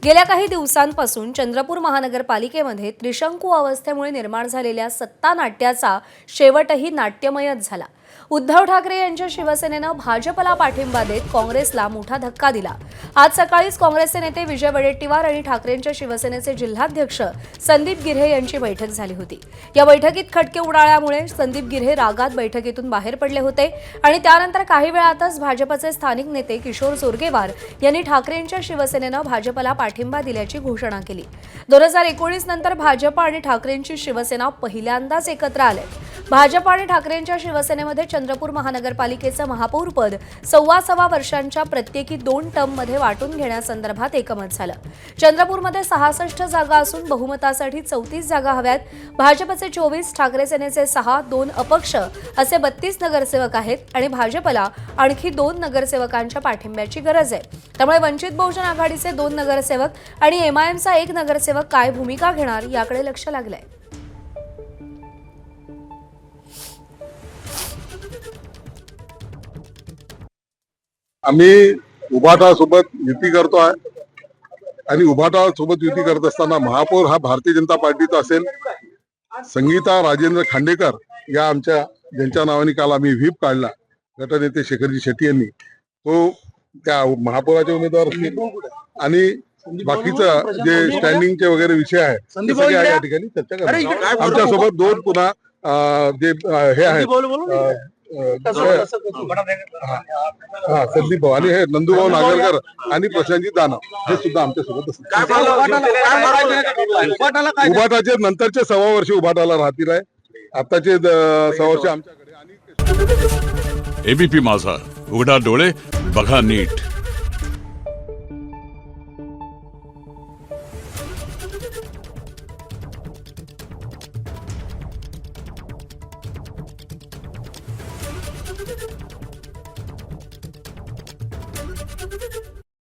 गेल्या काही दिवसांपासून चंद्रपूर महानगरपालिकेमध्ये त्रिशंकू अवस्थेमुळे निर्माण झालेल्या सत्ता नाट्याचा शेवटही नाट्यमयच झाला। उद्धव ठाकरे यांच्या शिवसेनेनं भाजपला पाठिंबा देत काँग्रेसला मोठा धक्का दिला। आज सकाळीच काँग्रेसचे नेते विजय वडेट्टीवार आणि ठाकरेंच्या शिवसेनेचे जिल्हाध्यक्ष संदीप गिऱ्हे यांची बैठक झाली होती। या बैठकीत खटके उडाल्यामुळे संदीप गिऱ्हे रागात बैठकीतून बाहेर पडले होते आणि त्यानंतर काही वेळातच भाजपचे स्थानिक नेते किशोर जोरगेवार यांनी ठाकरेंच्या शिवसेनेनं भाजपला पाठिंबा दिल्याची घोषणा केली। 2019 नंतर भाजप आणि ठाकरेंची शिवसेना पहिल्यांदाच एकत्र आले। भाजप आणि ठाकरेंच्या शिवसेनेमध्ये चंद्रपूर महानगरपालिकेचं महापौरपद 2.25 वर्षांच्या प्रत्येकी 2 टर्ममध्ये वाटून घेण्यासंदर्भात एकमत झालं। चंद्रपूरमध्ये 66 जागा असून बहुमतासाठी 34 जागा हव्यात। भाजपचे 24, ठाकरे सेनेचे 6, 2 अपक्ष असे 32 नगरसेवक आहेत आणि भाजपला आणखी 2 नगरसेवकांच्या पाठिंब्याची गरज आहे। त्यामुळे वंचित बहुजन आघाडीचे 2 नगरसेवक आणि एमआयएमचा 1 नगरसेवक काय भूमिका घेणार याकडे लक्ष लागलंय। आम्ही उभाटा सोबत युती करतोय आणि उभाटा सोबत युती करत असताना महापौर हा भारतीय जनता पार्टीचा असेल। संगीता राजेंद्र खांडेकर या आमच्या ज्यांच्या नावाने काल आम्ही व्हीप काढला गटनेते शेखरजी शेट्टी यांनी, तो त्या महापौराचे उमेदवार असतील आणि बाकीचं जे स्टँडिंगचे वगैरे विषय आहे ते सगळे या ठिकाणी चर्चा करणार। आमच्या सोबत 2 पुन्हा जे हे आहेत संदीप भाऊ आणि हे नंदूभाऊ नागरकर आणि प्रशांतजी दानव हे सुद्धा आमच्या सोबत असतील। उभाटाचे नंतरचे 1.25 वर्ष उभाटाला राहतील आहे, आताचे 1.25 वर्ष आमच्याकडे। आणि एबीपी माझा, उघडा डोळे बघा नीट।